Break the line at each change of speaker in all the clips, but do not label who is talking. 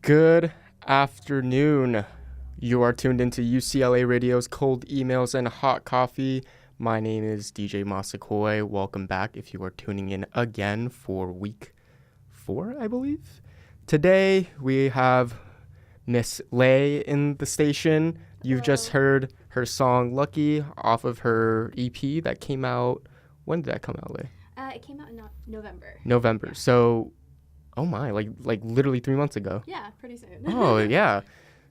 Good afternoon. You are tuned into UCLA Radio's Cold Emails and Hot Coffee. My name is DJ Masakoi. Welcome back if you are tuning in again for week 4, I believe. Today we have Miss LEI in the station. You've just heard her song Lucky off of her EP that came out. When did that come out, LEI?
It came out in November.
November.
Yeah.
So, oh my, like literally 3 months ago.
Yeah, pretty soon.
Oh, yeah.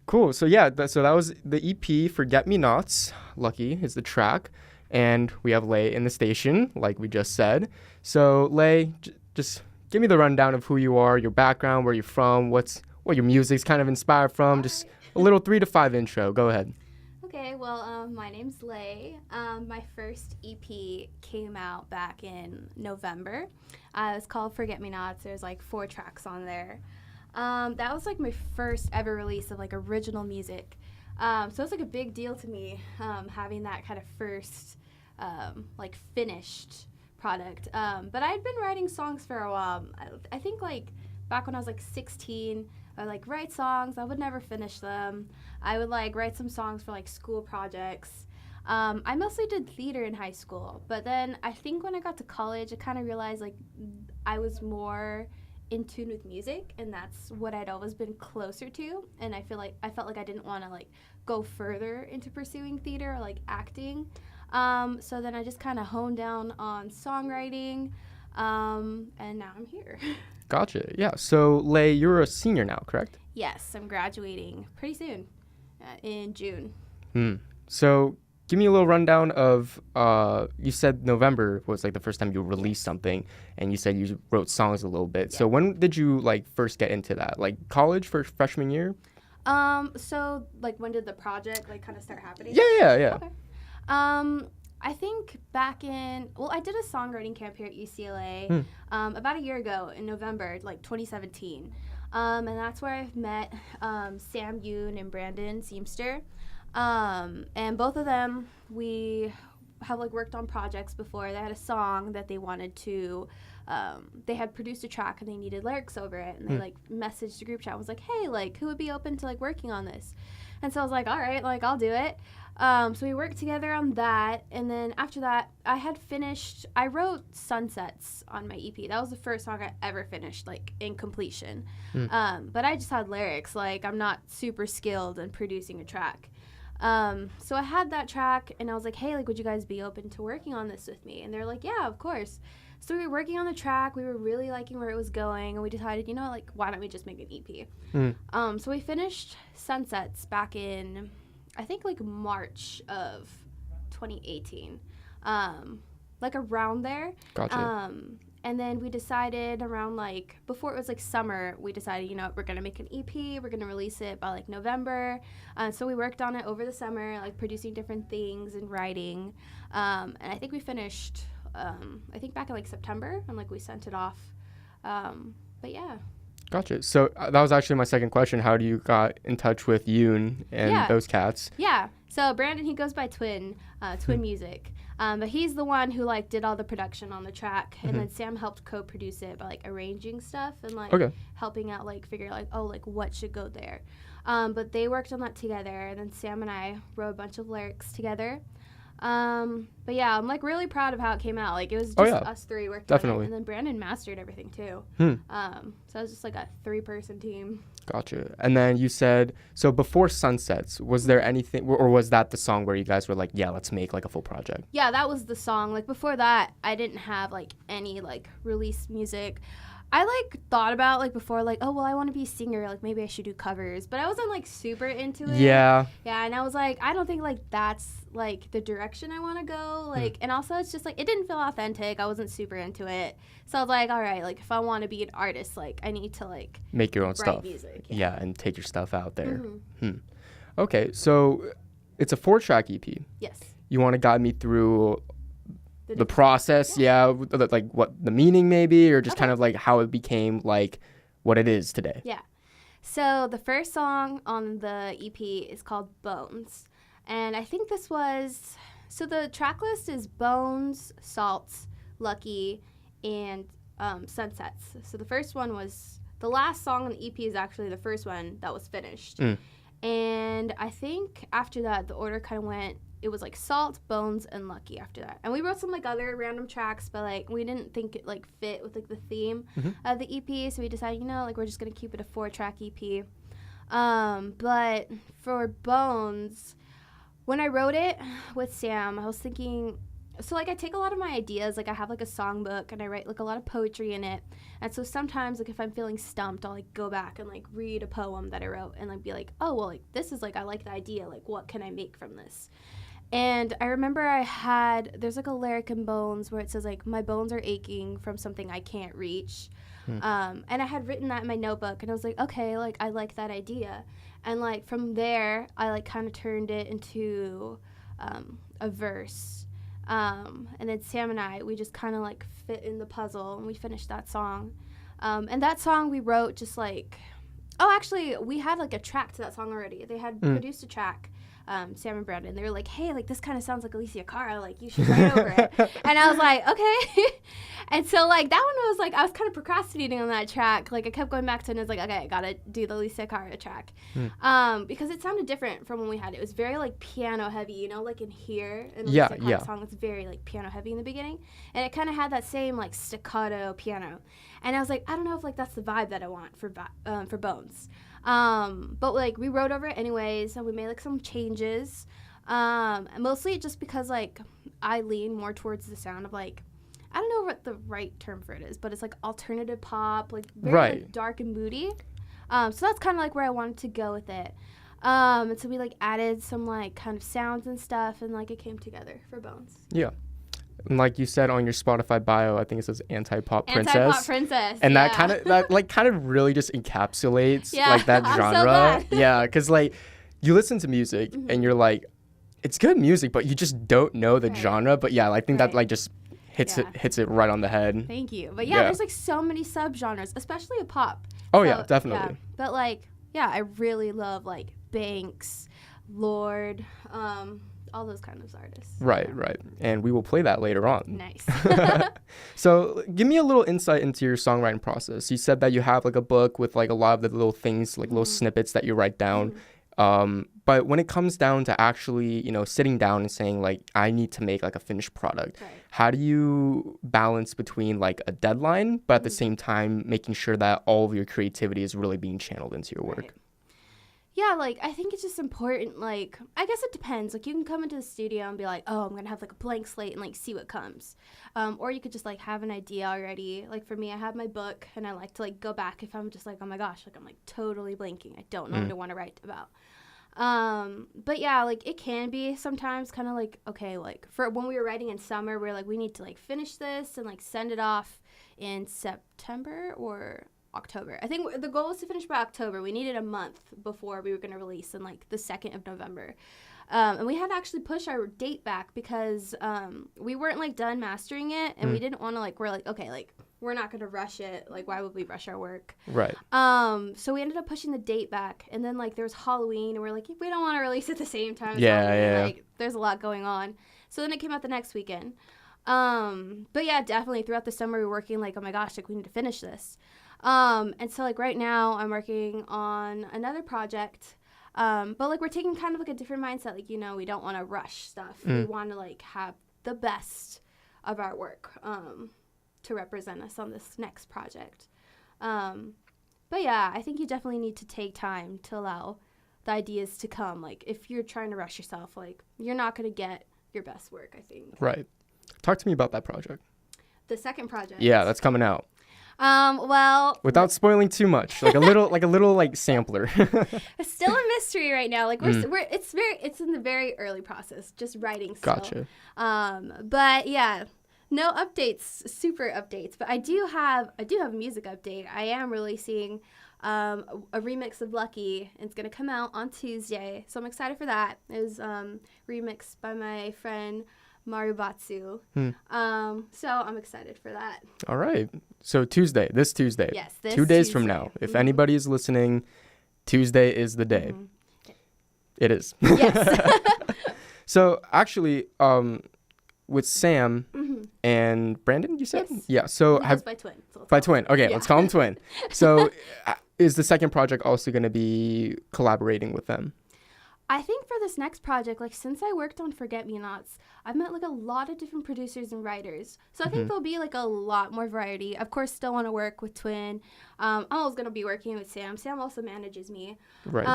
Cool. So, yeah, so that was the EP, Forget-Me-Nots. Lucky is the track. And we have LEI in the station, like we just said. So, LEI, just give me the rundown of who you are, your background, where you're from, what your music's kind of inspired from. Just a little 3 to 5 intro. Go ahead.
Okay, well, my name's LEI. My first EP came out back in November. It was called Forget-Me-Nots. There's like 4 tracks on there. That was like my first ever release of like original music. So it's like a big deal to me having that kind of first like finished product. But I'd been writing songs for a while. I think like back when I was like 16, I would like write songs. I would never finish them. I would like write some songs for like school projects. I mostly did theater in high school, but then I think when I got to college, I kind of realized like I was more in tune with music, and that's what I'd always been closer to. And I felt like I didn't want to like go further into pursuing theater or like acting. So then I just kind of honed down on songwriting, and now I'm here.
Gotcha. Yeah. So, LEI, you're a senior now, correct?
Yes, I'm graduating pretty soon, in June.
So, give me a little rundown of, you said November was like the first time you released something, and you said you wrote songs a little bit. Yeah. So when did you like first get into that? Like college for freshman year?
So like when did the project like kind of start happening?
Yeah.
Okay. I think back I did a songwriting camp here at UCLA about a year ago in November, like 2017. And that's where I've met Sam Yoon and Brandon Seamster. And both of them, we have like worked on projects before. They had a song that they wanted to, they had produced a track and they needed lyrics over it. And they like messaged the group chat and was like, hey, like who would be open to like working on this? And so I was like, all right, like I'll do it. So we worked together on that. And then after that, I wrote Sunsets on my EP. That was the first song I ever finished like in completion. But I just had lyrics. Like I'm not super skilled in producing a track. So I had that track and I was like, hey, like, would you guys be open to working on this with me? And they're like, yeah, of course. So we were working on the track. We were really liking where it was going. And we decided, like, why don't we just make an EP? So we finished Sunsets back in, I think, like March of 2018. Like around there.
Gotcha.
And then we decided around like, before it was like summer, we decided, we're going to make an EP. We're going to release it by like November. So we worked on it over the summer, like producing different things and writing. And I think we finished, I think back in like September, and like we sent it off. But yeah. Gotcha.
So that was actually my second question. How do you got in touch with Yoon and those cats?
Yeah. So Brandon, he goes by Twin Music. But he's the one who like did all the production on the track, and then Sam helped co-produce it by like arranging stuff and like helping out like figure like what should go there. But they worked on that together, and then Sam and I wrote a bunch of lyrics together. But yeah, I'm like really proud of how it came out. Like it was just us three working on it, and then Brandon mastered everything too. So it was just like a 3-person team.
Gotcha. And then you said, so before Sunsets, was there anything, or was that the song where you guys were like, yeah, let's make like a full project?
Yeah, that was the song. Like before that, I didn't have like any like release music. I like thought about like before like, oh well, I want to be a singer, like maybe I should do covers, but I wasn't like super into it.
Yeah,
and I was like, I don't think like that's like the direction I want to go, like and also it's just like it didn't feel authentic. I wasn't super into it, so I was like, all right, like if I want to be an artist, like I need to like
make your own
write
stuff,
music,
yeah, and take your stuff out there. Okay, so it's a 4-track EP.
Yes.
You want to guide me through the process, like what the meaning maybe, or just kind of like how it became like what it is today.
Yeah. So the first song on the EP is called Bones. And I think this was, so the track list is Bones, Salts, Lucky, and Sunsets. So the first one was the last song on the EP is actually the first one that was finished. And I think after that, the order kind of went, it was like Salt, Bones, and Lucky after that. And we wrote some like other random tracks, but like we didn't think it like fit with like the theme of the EP. So we decided, like we're just going to keep it a 4-track EP. But for Bones, when I wrote it with Sam, I was thinking, so like I take a lot of my ideas, like I have like a songbook and I write like a lot of poetry in it. And so sometimes like if I'm feeling stumped, I'll like go back and like read a poem that I wrote and like be like, oh, well, like this is like, I like the idea. Like what can I make from this? And I remember there's like a lyric in Bones where it says like, my bones are aching from something I can't reach. And I had written that in my notebook and I was like, okay, like I like that idea. And like from there, I like kind of turned it into a verse. And then Sam and I, we just kind of like fit in the puzzle and we finished that song. And that song we wrote just like, actually we had like a track to that song already. They had produced a track, Sam and Brandon. They were like, hey, like this kind of sounds like Alicia Cara, like you should write over it. And I was like, okay. And so like that one was like, I was kind of procrastinating on that track. Like I kept going back to it and I was like, okay, I gotta do the Alicia Cara track. Because it sounded different from when we had it. It was very like piano heavy, like in here. In the Alicia Cara song, it's very like piano heavy in the beginning. And it kind of had that same like staccato piano. And I was like, I don't know if like that's the vibe that I want for Bones. But like we wrote over it anyways, and we made like some changes. Mostly just because like I lean more towards the sound of like, I don't know what the right term for it is, but it's like alternative pop, like very like, dark and moody. So that's kind of like where I wanted to go with it. And so we like added some like kind of sounds and stuff, and like it came together for Bones.
Yeah. And like you said on your Spotify bio, I think it says anti-pop princess.
Anti-pop princess.
And that kind of really just encapsulates like that genre.
I'm so glad.
Yeah, because like you listen to music and you're like, it's good music, but you just don't know the genre. But yeah, I think that like just hits it right on the head.
Thank you. But yeah, there's like so many subgenres, especially a pop.
Oh yeah, definitely.
Yeah. But like, yeah, I really love like Banks, Lorde, all those kind of artists.
Right. And we will play that later on.
Nice.
So give me a little insight into your songwriting process. You said that you have like a book with like a lot of the little things, like little snippets that you write down. But when it comes down to actually, sitting down and saying like, I need to make like a finished product, how do you balance between like a deadline, but at the same time, making sure that all of your creativity is really being channeled into your work?
Yeah, like, I think it's just important, like, I guess it depends. Like, you can come into the studio and be like, oh, I'm going to have, like, a blank slate and, like, see what comes. Or you could just, like, have an idea already. Like, for me, I have my book, and I like to, like, go back if I'm just like, oh, my gosh, like, I'm, like, totally blanking. I don't know what I want to write about. But, yeah, like, it can be sometimes kind of, like, okay, like, for when we were writing in summer, we were, like, we need to, like, finish this and, like, send it off in September or October. I think the goal was to finish by October. We needed a month before we were going to release in like the 2nd of November. And we had to actually push our date back because we weren't like done mastering it, and we didn't want to like, we're like, okay, like we're not going to rush it. Like, why would we rush our work?
Right.
So we ended up pushing the date back, and then like there was Halloween, and we're like, we don't want to release at the same time as Halloween.
Yeah.
Like, there's a lot going on. So then it came out the next weekend. But yeah, definitely throughout the summer we were working like, oh my gosh, like we need to finish this. And so like right now I'm working on another project, but like we're taking kind of like a different mindset. Like, we don't want to rush stuff. We want to like have the best of our work, to represent us on this next project. But yeah, I think you definitely need to take time to allow the ideas to come. Like if you're trying to rush yourself, like you're not going to get your best work, I think.
Right. Talk to me about that project.
The second project.
Yeah, that's coming out.
Well,
without spoiling too much, like a little like sampler.
It's still a mystery right now. Like it's in the very early process, just writing still.
Gotcha.
But yeah, no updates, super updates. But I do have a music update. I am releasing a remix of Lucky. It's gonna come out on Tuesday, so I'm excited for that. It was remixed by my friend Marubatsu. So I'm excited for that.
All right. So this Tuesday.
Yes, this
2 days
Tuesday.
from now. If anybody is listening, Tuesday is the day. It is.
Yes.
So actually, with Sam and Brandon, you said?
Yes.
Yeah. So
by Twin. So
by Twin. Okay, let's call him Twin. So is the second project also going to be collaborating with them?
I think for this next project, like since I worked on Forget Me Nots, I've met like a lot of different producers and writers. So I think there'll be like a lot more variety. Of course, still want to work with Twin. I'm always gonna be working with Sam. Sam also manages me.
Right.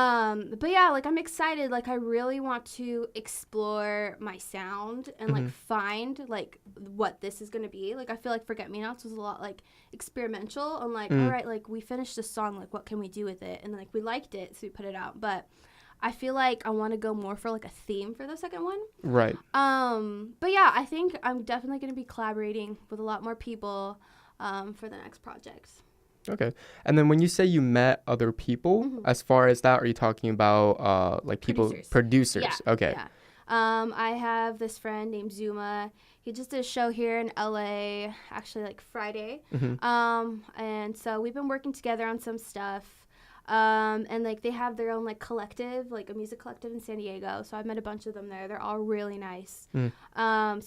But yeah, like I'm excited. Like I really want to explore my sound and like find like what this is gonna be. Like I feel like Forget Me Nots was a lot like experimental. I'm like, all right, like we finished the song. Like what can we do with it? And then like we liked it, so we put it out. But I feel like I want to go more for like a theme for the second one.
Right.
But yeah, I think I'm definitely going to be collaborating with a lot more people for the next project.
Okay. And then when you say you met other people, as far as that, are you talking about like people, producers?
Yeah,
okay.
Yeah. I have this friend named Zuma. He just did a show here in LA, actually like Friday. And so we've been working together on some stuff. And like they have their own like collective, like a music collective in San Diego. So I've met a bunch of them there. They're all really nice. So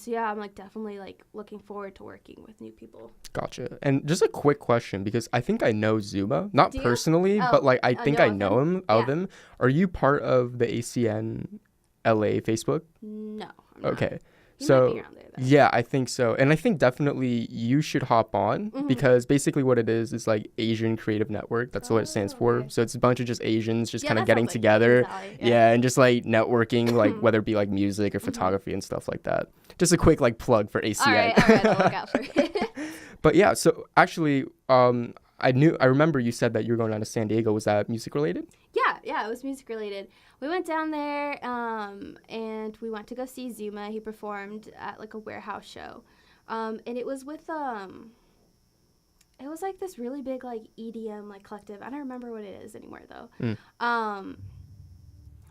yeah, I'm like definitely like looking forward to working with new people.
Gotcha. And just a quick question, because I think I know Zuma, not personally, but like I think I know him him. Are you part of the ACN LA Facebook?
No. I'm
okay.
Not.
So
might be around there, though.
Yeah, I think so. And I think definitely you should hop on because basically what it is like Asian Creative Network. That's what it stands for.
Okay.
So it's a bunch of just Asians just kind of
that
getting
sounds
together.
Like
and just like networking, like whether it be like music or photography and stuff like that. Just a quick like plug for ACN.
All right, I'll look out for it.
But yeah, so actually, I remember you said that you were going down to San Diego. Was that music related?
Yeah, it was music related. We went down there, and we went to go see Zuma. He performed at like a warehouse show, and it was with it was like this really big like EDM like collective. I don't remember what it is anymore though.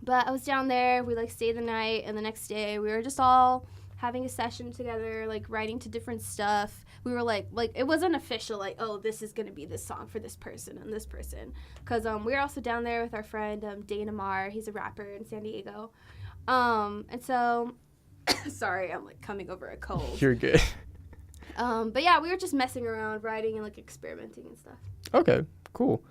But I was down there. We like stayed the night, and the next day we were just all having a session together, like writing to different stuff. We were like it wasn't official, like, oh, this is gonna be this song for this person and this person, because we were also down there with our friend Dana Marr. He's a rapper in San Diego, and so sorry, I'm like coming over a cold.
You're good.
But yeah, we were just messing around, writing and like experimenting and stuff.
Okay, cool.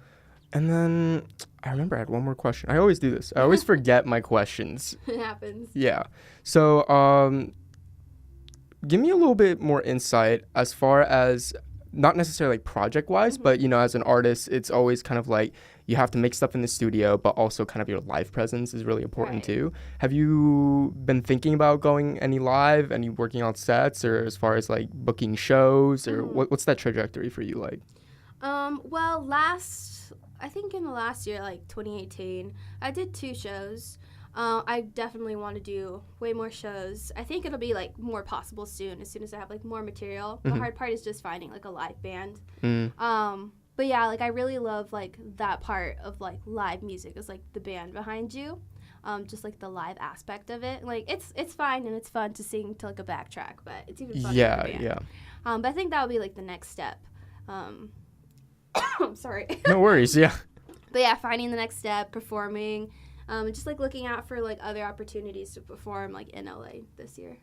And then I remember I had one more question. I always do this. I always forget my questions.
It happens.
Yeah. So give me a little bit more insight as far as not necessarily like project wise, but you know, as an artist, it's always kind of like you have to make stuff in the studio, but also kind of your live presence is really important too. Have you been thinking about going any live, any working on sets, or as far as like booking shows, or what's that trajectory for you like?
Well, I think in the last year, like 2018, I did 2 shows. I definitely want to do way more shows. I think it'll be like more possible soon as I have like more material. The hard part is just finding like a live band. But yeah, like I really love like that part of like live music is like the band behind you. Just like the live aspect of it. Like it's fine and it's fun to sing to like a backtrack, but it's even fun with the band.
Yeah.
But I think that would be like the next step. I'm sorry.
No worries, yeah.
But yeah, finding the next step, performing, just like looking out for like other opportunities to perform like in LA this year.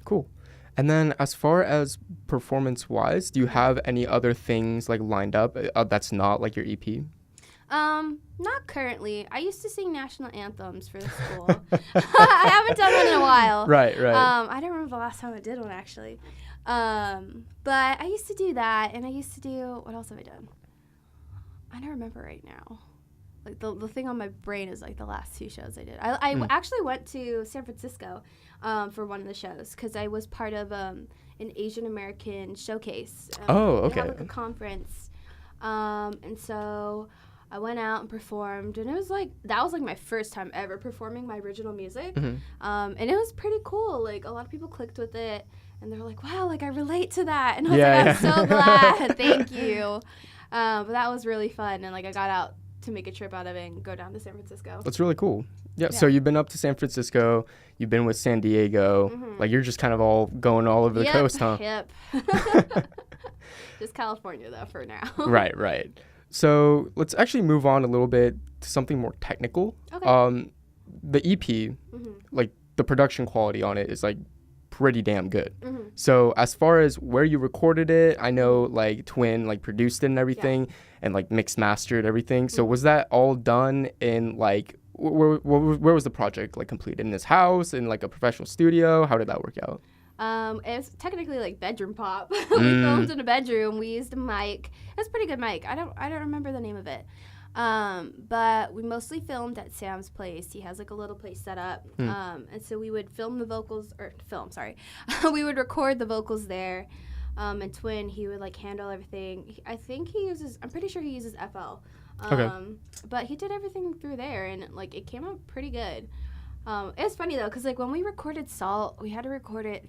Cool. And then as far as performance-wise, do you have any other things like lined up that's not like your EP?
Not currently. I used to sing national anthems for the school. I haven't done one in a while.
Right.
I don't remember the last time I did one actually. But I used to do that, and I used to do, what else have I done? I don't remember right now. Like the thing on my brain is like the last 2 shows I did. I actually went to San Francisco for one of the shows because I was part of an Asian American showcase.
Okay.
They had like a conference, and so I went out and performed, and it was like that was like my first time ever performing my original music, and it was pretty cool. Like a lot of people clicked with it, and they're like, "Wow, like I relate to that," and I was like, "I'm so glad, thank you." But that was really fun, and like I got out to make a trip out of it and go down to San Francisco.
That's really cool. Yeah, so you've been up to San Francisco, you've been with San Diego, like you're just kind of all going all over the coast, huh?
Yep. Just California though for now.
Right. So let's actually move on a little bit to something more technical.
Okay.
The EP, like the production quality on it is like pretty damn good.
Mm-hmm.
So as far as where you recorded it, I know like Twin like produced it and everything, and like mixed mastered everything. So was that all done in like where was the project like completed, in his house, in like a professional studio? How did that work out?
It's technically like bedroom pop. We filmed in a bedroom. We used a mic. It's a pretty good mic. I don't remember the name of it. But we mostly filmed at Sam's place. He has like a little place set up. And so we would we would record the vocals there. And Twin, he would like handle everything. I'm pretty sure he uses FL. But he did everything through there, and like it came out pretty good. It's funny though, because like when we recorded Salt, we had to record it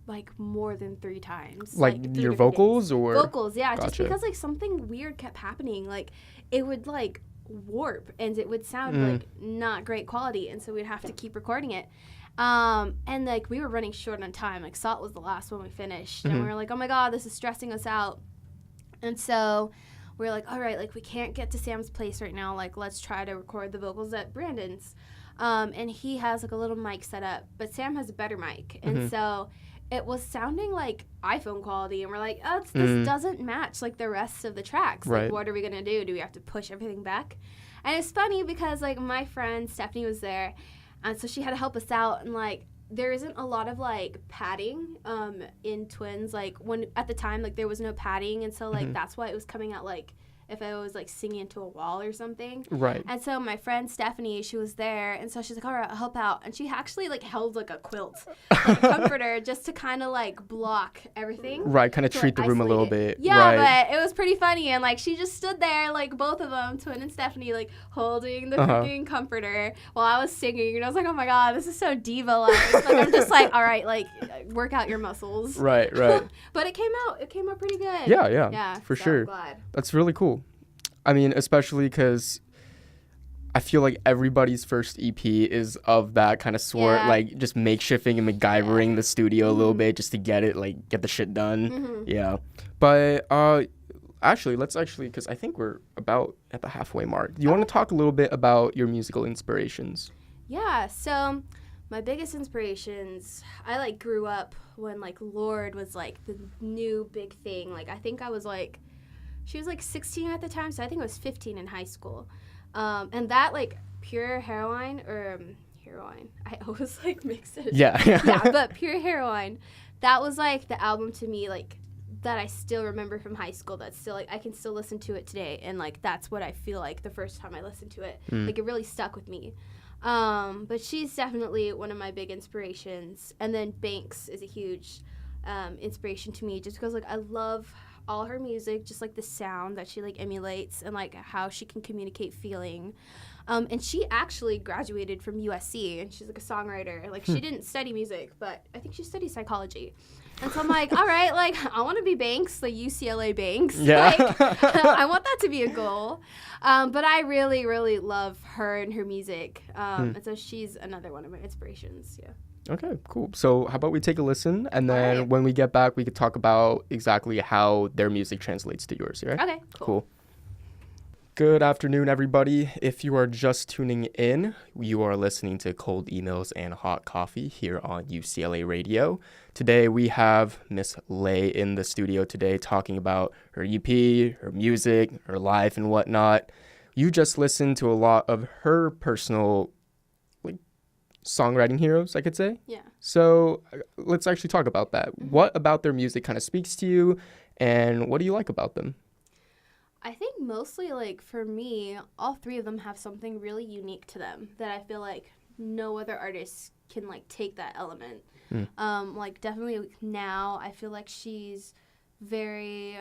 like more than 3 times.
Like your vocals or
vocals, yeah.
Gotcha.
Just because like something weird kept happening, like it would like warp and it would sound like not great quality, and so we'd have to keep recording it. And like we were running short on time. Like Salt was the last one we finished, and we were like, oh my god, this is stressing us out. And so we were like, all right, like we can't get to Sam's place right now. Like let's try to record the vocals at Brandon's. And he has like a little mic set up, but Sam has a better mic, and so it was sounding like iPhone quality, and we're like, oh, this doesn't match like the rest of the tracks.
Right.
Like, what are we gonna do? Do we have to push everything back? And it's funny because like my friend Stephanie was there, and so she had to help us out. And like there isn't a lot of like padding in Twins. Like when at the time like there was no padding, and so like that's why it was coming out like if I was like singing into a wall or something.
Right.
And so my friend Stephanie, she was there, and so she's like, all right, I'll help out. And she actually like held like a quilt, like a comforter, just to kind of like block everything.
Right, kind of treat the room a little bit.
Yeah,
right.
but it was pretty funny. And like she just stood there, like both of them, Twin and Stephanie, like holding the freaking comforter while I was singing. And I was like, oh my God, this is so diva-like. Like I'm just like, all right, like work out your muscles.
Right.
But it came out pretty good.
Yeah, for sure.
I'm glad.
That's really cool. I mean, especially because I feel like everybody's first EP is of that kind of sort, like just makeshifting and MacGyvering the studio a little bit just to get the shit done. Yeah. But let's because I think we're about at the halfway mark. Do you want to talk a little bit about your musical inspirations?
Yeah, so my biggest inspirations, I like grew up when like Lorde was like the new big thing. Like I think I was like, she was like 16 at the time, so I think I was 15 in high school. And that like Pure Heroine, I always like mix it.
Yeah,
but Pure Heroine, that was like the album to me like that I still remember from high school. That's still like I can still listen to it today, and like that's what I feel like the first time I listened to it. Like it really stuck with me. But she's definitely one of my big inspirations. And then Banks is a huge inspiration to me, just because like I love all her music, just like the sound that she like emulates and like how she can communicate feeling. And she actually graduated from USC, and she's like a songwriter. Like she didn't study music, but I think she studied psychology. And so I'm like, all right, like I want to be Banks, like UCLA Banks.
Yeah.
Like, I want that to be a goal. But I really, really love her and her music. And so she's another one of my inspirations. Yeah.
Okay, cool. So how about we take a listen, and then when we get back, we could talk about exactly how their music translates to yours, right?
Okay, cool.
Good afternoon, everybody. If you are just tuning in, you are listening to Cold Emails and Hot Coffee here on UCLA Radio. Today, we have Miss LEI in the studio today talking about her EP, her music, her life, and whatnot. You just listened to a lot of her personal songwriting heroes, I could say.
Yeah.
So let's actually talk about that. What about their music kind of speaks to you, and what do you like about them?
I think mostly, like, for me, all 3 of them have something really unique to them that I feel like no other artist can, like, take that element. Like, definitely now, I feel like she's very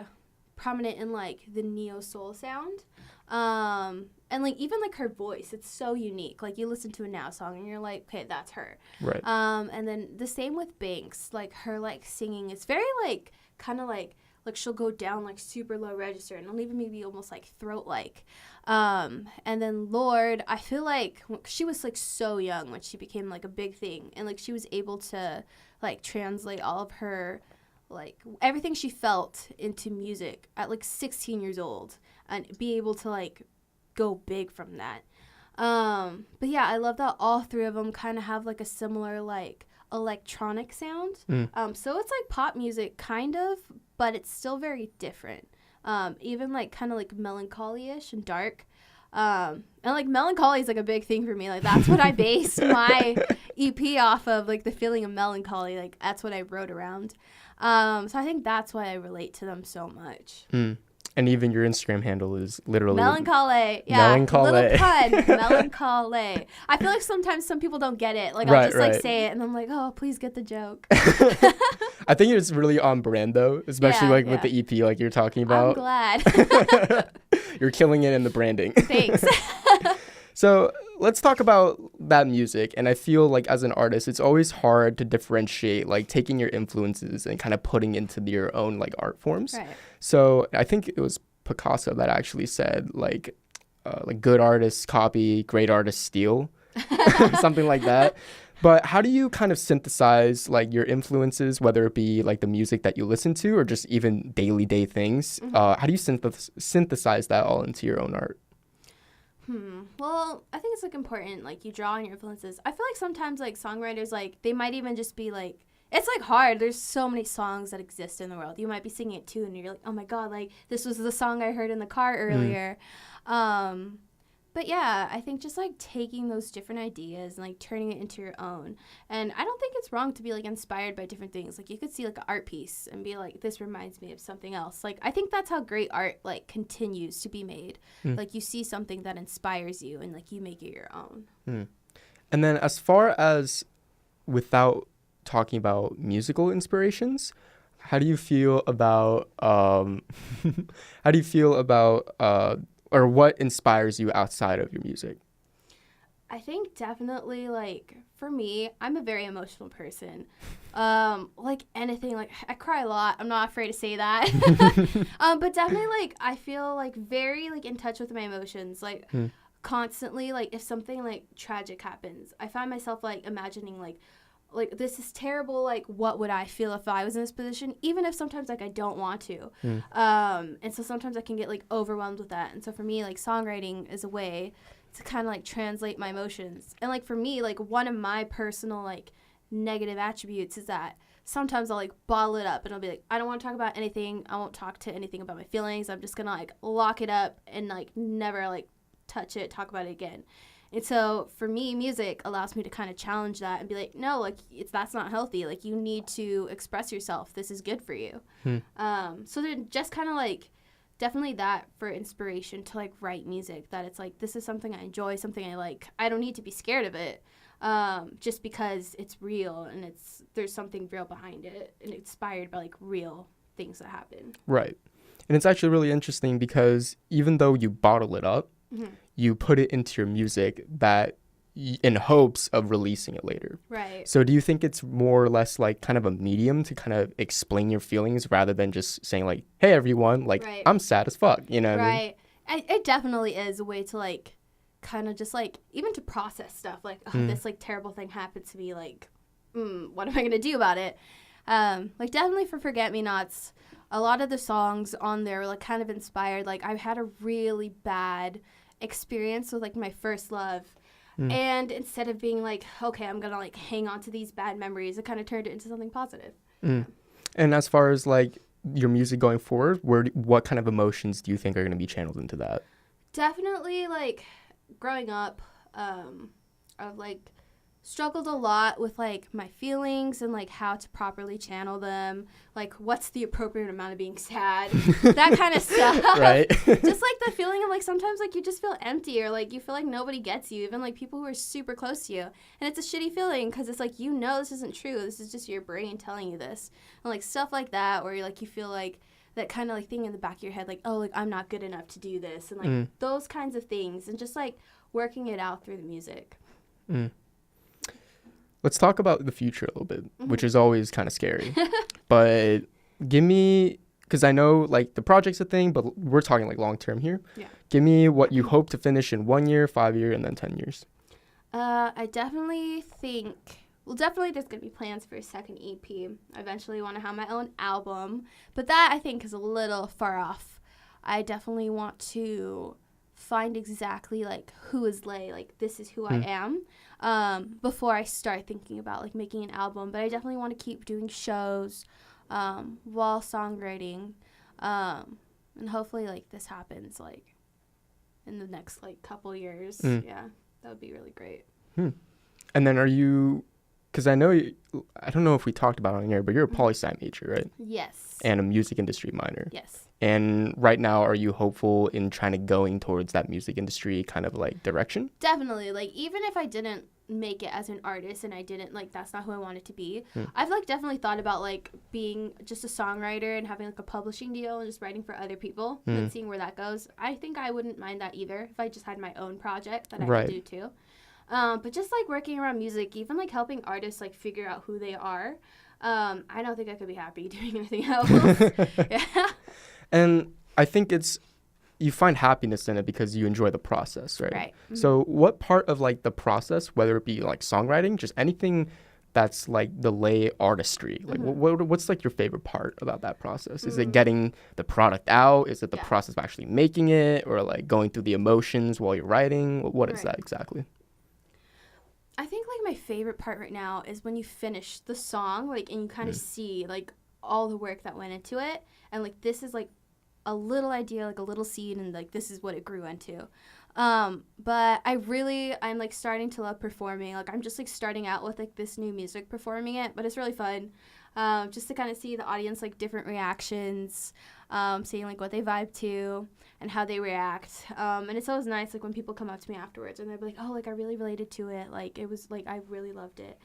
prominent in, like, the neo-soul sound. And, like, even, like, her voice, it's so unique. Like, you listen to a Now song, and you're like, okay, that's her.
Right.
And then the same with Banks. Like, her, like, singing is very, like, kind of, like, she'll go down, like, super low register, and it'll even maybe almost, like, throat-like. And then Lorde, I feel like she was, like, so young when she became, like, a big thing. And, like, she was able to, like, translate all of her, like, everything she felt into music at, like, 16 years old and be able to, like, go big from that. But yeah, I love that all 3 of them kind of have like a similar like electronic sound. So it's like pop music kind of, but it's still very different. Even like kind of like melancholy-ish and dark. And like melancholy is like a big thing for me. Like that's what I based my EP off of, like the feeling of melancholy. Like that's what I wrote around. So I think that's why I relate to them so much.
And even your Instagram handle is literally
melancholy. Yeah,
melancholy.
Little pun, melancholy. I feel like sometimes some people don't get it. Like I'll just like say it, and I'm like, oh, please get the joke.
I think it's really on brand though, especially with the EP like you're talking about.
I'm glad.
You're killing it in the branding.
Thanks.
So let's talk about that music. And I feel like as an artist, it's always hard to differentiate like taking your influences and kind of putting into your own like art forms.
Right.
So I think it was Picasso that actually said like good artists copy, great artists steal, something like that. But how do you kind of synthesize like your influences, whether it be like the music that you listen to or just even daily day things? How do you synthesize that all into your own art?
Well, I think it's like important, like you draw on your influences. I feel like sometimes like songwriters, like they might even just be like, it's like hard. There's so many songs that exist in the world. You might be singing it too, and you're like, oh my God, like this was the song I heard in the car earlier. But yeah, I think just like taking those different ideas and like turning it into your own. And I don't think it's wrong to be like inspired by different things. Like you could see like an art piece and be like, this reminds me of something else. Like I think that's how great art like continues to be made. Like you see something that inspires you and like you make it your own.
And then as far as without talking about musical inspirations, how do you feel about or what inspires you outside of your music?
I think definitely, like, for me, I'm a very emotional person. Like, anything, like, I cry a lot. I'm not afraid to say that. But definitely, like, I feel, like, very, like, in touch with my emotions. Like, constantly, like, if something, like, tragic happens, I find myself, like, imagining, like, this is terrible, like, what would I feel if I was in this position, even if sometimes, like, I don't want to. And so sometimes I can get, like, overwhelmed with that. And so for me, like, songwriting is a way to kind of, like, translate my emotions. And, like, for me, like, one of my personal, like, negative attributes is that sometimes I'll, like, bottle it up, and I'll be like, I don't want to talk about anything. I won't talk to anything about my feelings. I'm just going to, like, lock it up and, like, never, like, touch it, talk about it again. And so for me, music allows me to kind of challenge that and be like, no, like that's not healthy. Like you need to express yourself. This is good for you. So then just kind of like definitely that for inspiration to like write music, that it's like, this is something I enjoy, something I like. I don't need to be scared of it just because it's real and there's something real behind it and inspired by like real things that happen.
Right. And it's actually really interesting because even though you bottle it up, you put it into your music that in hopes of releasing it later.
Right.
So do you think it's more or less like kind of a medium to kind of explain your feelings rather than just saying like, hey, everyone, like I'm sad as fuck, you know what I mean?
It definitely is a way to like kind of just like even to process stuff like, oh, this like terrible thing happened to me. Like, what am I going to do about it? Like definitely for Forget Me Nots, a lot of the songs on there were like kind of inspired. Like I had a really bad experience with like my first love, and instead of being like, okay, I'm gonna like hang on to these bad memories, it kind of turned it into something positive.
And as far as like your music going forward, what kind of emotions do you think are going to be channeled into that?
Definitely like growing up, I've like struggled a lot with like my feelings and like how to properly channel them, like what's the appropriate amount of being sad, that kind of stuff.
Right.
Just like the feeling of like sometimes like you just feel empty or like you feel like nobody gets you, even like people who are super close to you, and it's a shitty feeling because it's like, you know, this isn't true, this is just your brain telling you this, and like stuff like that where like you feel like that kind of like thing in the back of your head, like, oh, like I'm not good enough to do this, and like those kinds of things, and just like working it out through the music.
Let's talk about the future a little bit, which is always kind of scary. But give me, because I know like the project's a thing, but we're talking like long term here. Yeah. Give me what you hope to finish in 1 year, 5 year, and then 10 years. I definitely think, definitely there's going to be plans for a second EP. I eventually want to have my own album, but that I think is a little far off. I definitely want to
find exactly like who is LEI, like this is who I am, before I start thinking about like making an album. But I definitely want to keep doing shows while songwriting, and hopefully like this happens like in the next like couple years. Yeah, that would be really great.
And then are you, because I don't know if we talked about it on here, but you're a poli-sci major, right?
Yes.
And a music industry minor.
Yes.
And right now, are you hopeful in trying to going towards that music industry kind of like direction?
Definitely. Like, even if I didn't make it as an artist and I didn't, like, that's not who I wanted to be, I've, like, definitely thought about, like, being just a songwriter and having, like, a publishing deal and just writing for other people and seeing where that goes. I think I wouldn't mind that either if I just had my own project that I could do, too. But just, like, working around music, even, like, helping artists, like, figure out who they are, I don't think I could be happy doing anything else. Yeah.
And I think you find happiness in it because you enjoy the process, right?
Right.
So what part of, like, the process, whether it be, like, songwriting, just anything that's, like, the LEI artistry, like, what's, like, your favorite part about that process? Is it getting the product out? Is it the process of actually making it? Or, like, going through the emotions while you're writing? What is that exactly?
I think, like, my favorite part right now is when you finish the song, like, and you kind of see, like, all the work that went into it. And, like, this is, like, a little idea, like, a little seed, and, like, this is what it grew into. But I'm, like, starting to love performing. Like, I'm just, like, starting out with, like, this new music, performing it. But it's really fun just to kind of see the audience, like, different reactions, seeing, like, what they vibe to and how they react. And it's always nice, like, when people come up to me afterwards and they're like, oh, like, I really related to it. Like, it was, like, I really loved it.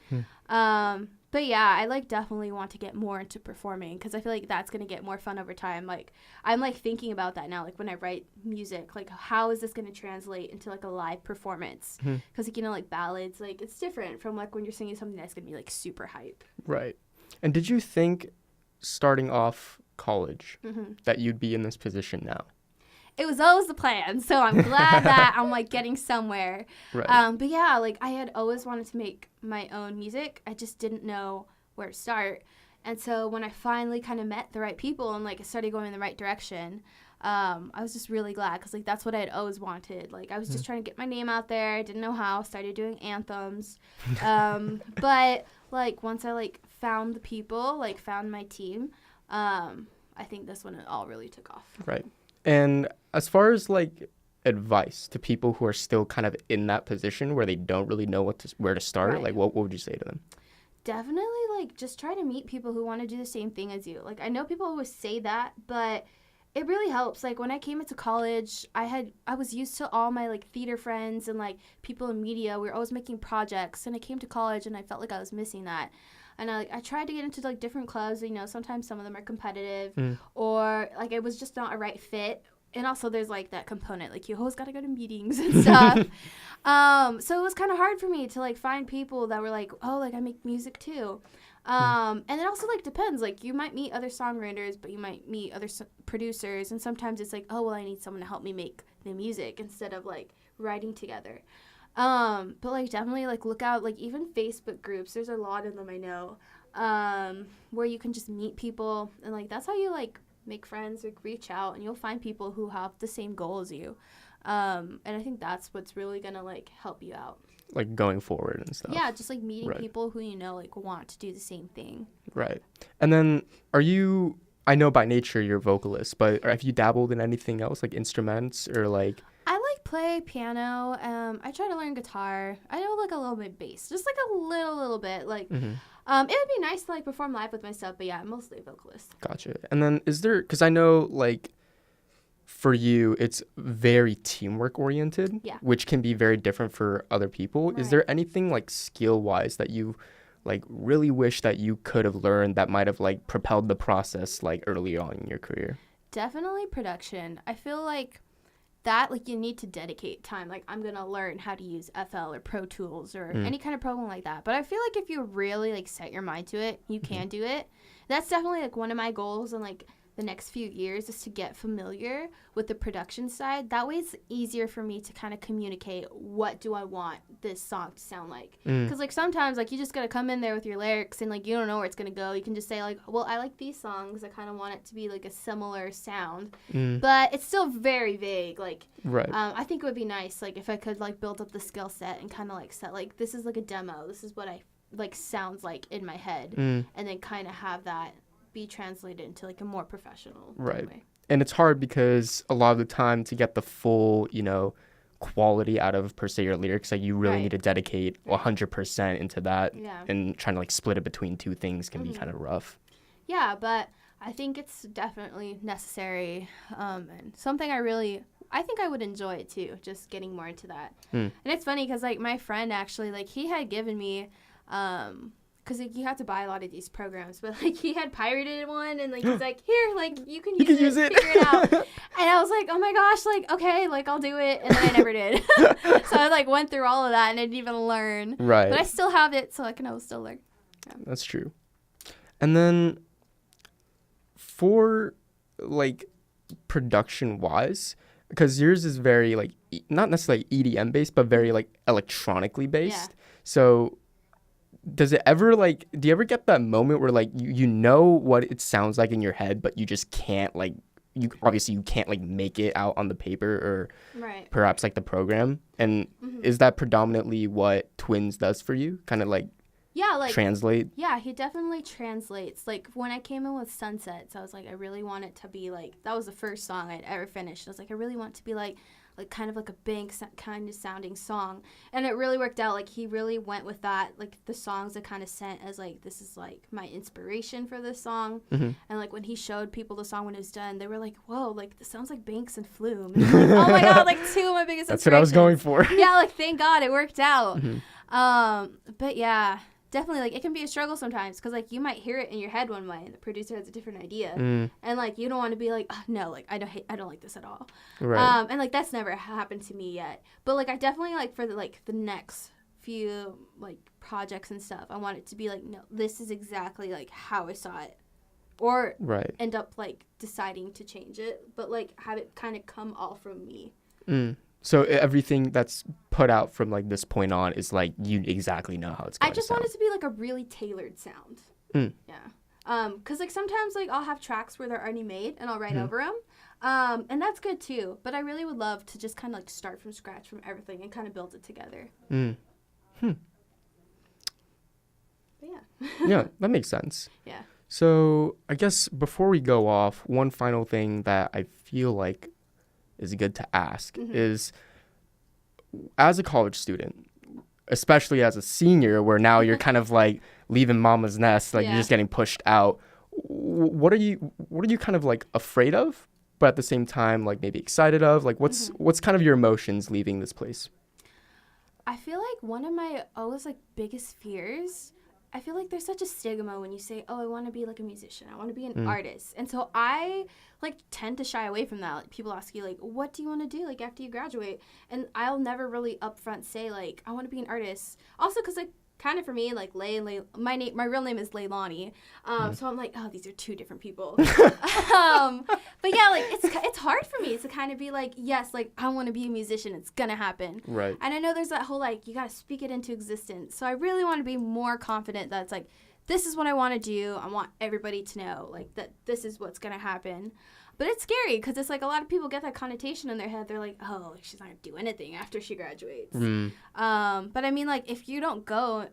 But, yeah, I, like, definitely want to get more into performing because I feel like that's going to get more fun over time. Like, I'm, like, thinking about that now, like, when I write music. Like, how is this going to translate into, like, a live performance? Because, like, you know, like, ballads, like, it's different from, like, when you're singing something that's going to be, like, super hype.
Right. And did you think, starting off college, that you'd be in this position now?
It was always the plan, so I'm glad that I'm, like, getting somewhere.
Right.
But, yeah, like, I had always wanted to make my own music. I just didn't know where to start. And so when I finally kind of met the right people and, like, started going in the right direction, I was just really glad because, like, that's what I had always wanted. Like, I was just trying to get my name out there. I didn't know how. Started doing anthems. But, like, once I, like, found the people, like, found my team, I think that's when it all really took off.
Right. And as far as, like, advice to people who are still kind of in that position where they don't really know where to start, like, what would you say to them?
Definitely, like, just try to meet people who want to do the same thing as you. Like, I know people always say that, but it really helps. Like, when I came into college, I was used to all my, like, theater friends and, like, people in media. We were always making projects, and I came to college, and I felt like I was missing that. And I tried to get into, like, different clubs. You know, sometimes some of them are competitive or, like, it was just not a right fit. And also there's, like, that component. Like, you always got to go to meetings and stuff. So it was kind of hard for me to, like, find people that were like, oh, like, I make music too. And it also, like, depends. Like, you might meet other songwriters, but you might meet other producers. And sometimes it's like, oh, well, I need someone to help me make the music instead of, like, writing together. But, like, definitely, like, look out, like, even Facebook groups, there's a lot of them I know, where you can just meet people, and, like, that's how you, like, make friends, like, reach out, and you'll find people who have the same goal as you, and I think that's what's really gonna, like, help you out.
Like, going forward and stuff.
Yeah, just, like, meeting people who, you know, like, want to do the same thing.
Right. And then, I know by nature you're a vocalist, but have you dabbled in anything else, like instruments, or, like...
I, like, play piano. I try to learn guitar. I know, like, a little bit bass. Just, like, a little bit. Like, it would be nice to, like, perform live with my stuff. But, yeah, I'm mostly a vocalist.
Gotcha. And then because I know, like, for you, it's very teamwork oriented.
Yeah.
Which can be very different for other people. Right. Is there anything, like, skill-wise that you, like, really wish that you could have learned that might have, like, propelled the process, like, early on in your career?
Definitely production. I feel like that, like, you need to dedicate time. Like, I'm going to learn how to use FL or Pro Tools or any kind of program like that. But I feel like if you really, like, set your mind to it, you can do it. That's definitely, like, one of my goals. And, like, the next few years is to get familiar with the production side. That way it's easier for me to kind of communicate what do I want this song to sound like. Because, like, sometimes, like, you just got to come in there with your lyrics and, like, you don't know where it's going to go. You can just say, like, well, I like these songs. I kind of want it to be, like, a similar sound. But it's still very vague. Like, I think it would be nice, like, if I could, like, build up the skill set and kind of, like, set, like, this is, like, a demo. This is what I, like, sounds like in my head. And then kind of have that be translated into, like, a more professional way.
And it's hard because a lot of the time to get the full, you know, quality out of per se your lyrics, like, you really need to dedicate 100% into that. And trying to, like, split it between two things can be kind of rough.
Yeah, but I think it's definitely necessary, and something I think I would enjoy it too, just getting more into that. And it's funny because, like, my friend actually, like, he had given me, because, like, you have to buy a lot of these programs, but, like, he had pirated one, and, like, he's like, here, like, you can use it, figure it out. And I was like, oh my gosh, like, okay, like, I'll do it, and then I never did. So I, like, went through all of that, and I didn't even learn. But I still have it, so I can always still learn.
That's true. And then for, like, production-wise, because yours is very, like, not necessarily EDM based, but very, like, electronically based. So does it ever, like, do you ever get that moment where, like, you know what it sounds like in your head, but you just can't, like, you can't, like, make it out on the paper or perhaps, like, the program? And is that predominantly what Twins does for you? Kind of, like, translate? Yeah,
he definitely translates. Like, when I came in with Sunsets, I was like, I really want it to be, like, that was the first song I'd ever finished. I was like, I really want it to be, like kind of like a bank kind of sounding song. And it really worked out. Like, he really went with that. Like, the songs that kind of sent as, like, this is, like, my inspiration for this song. And, like, when he showed people the song when it was done, they were like, whoa, like, this sounds like Banks and Flume. And I'm like, oh my God, like, two of my biggest
That's what I was going for.
Yeah, like, thank God it worked out. But yeah, definitely, like, it can be a struggle sometimes because, like, you might hear it in your head one way and the producer has a different idea. And, like, you don't want to be like, oh, no, like, I don't like this at all. And, like, that's never happened to me yet. But, like, I definitely, like, for the next few, like, projects and stuff, I want it to be like, no, this is exactly, like, how I saw it. Or end up, like, deciding to change it, but, like, have it kind of come all from me.
So everything that's put out from, like, this point on is, like, you exactly know how it's going to sound.
I just want it to be, like, a really tailored sound. Yeah. Because, like, sometimes, like, I'll have tracks where they're already made and I'll write over them. And that's good, too. But I really would love to just kind of, like, start from scratch from everything and kind of build it together. But yeah.
Yeah, that makes sense.
Yeah.
So I guess before we go off, one final thing that I feel like is good to ask is, as a college student, especially as a senior, where now you're kind of like leaving mama's nest, like you're just getting pushed out. What are you kind of like afraid of, but at the same time, like maybe excited of? Like what's kind of your emotions leaving this place?
I feel like one of my always like biggest fears, I feel like there's such a stigma when you say, oh, I want to be like a musician. I want to be an artist. And so I like tend to shy away from that. Like people ask you like, what do you want to do like after you graduate? And I'll never really upfront say like, I want to be an artist. Also because like kind of for me, like my real name is Leilani. So I'm like, oh, these are two different people. But yeah, like it's hard for me to kind of be like, yes, like I want to be a musician. It's gonna happen.
Right.
And I know there's that whole like you gotta speak it into existence. So I really want to be more confident that it's like this is what I want to do. I want everybody to know like that this is what's gonna happen. But it's scary because it's like a lot of people get that connotation in their head. They're like, oh, like, she's not going to do anything after she graduates. But I mean, like, if you don't go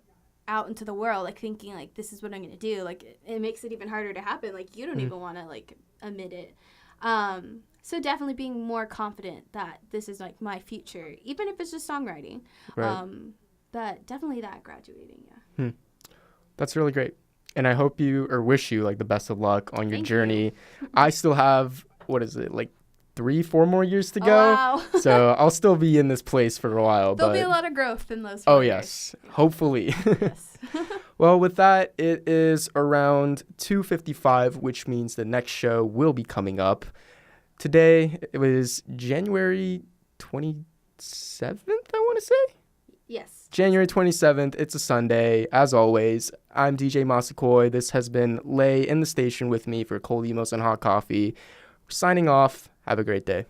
out into the world, like, thinking, like, this is what I'm going to do, like, it makes it even harder to happen. Like, you don't even want to, like, admit it. So definitely being more confident that this is, like, my future, even if it's just songwriting.
Right.
But definitely that graduating, yeah.
That's really great. And I hope you, or wish you, like, the best of luck on your journey. I still have, what is it, like 3-4 more years to go?
Wow.
So I'll still be in this place for a while.
There'll be a lot of growth in those
4
years.
Yes. Hopefully.
Yes.
Well, with that, it is around 2:55, which means the next show will be coming up. Today, it was January 27th, I want to say?
Yes.
January 27th. It's a Sunday. As always, I'm DJ Masakoi. This has been LEI in the station with me for Cold Emos and Hot Coffee. Signing off. Have a great day.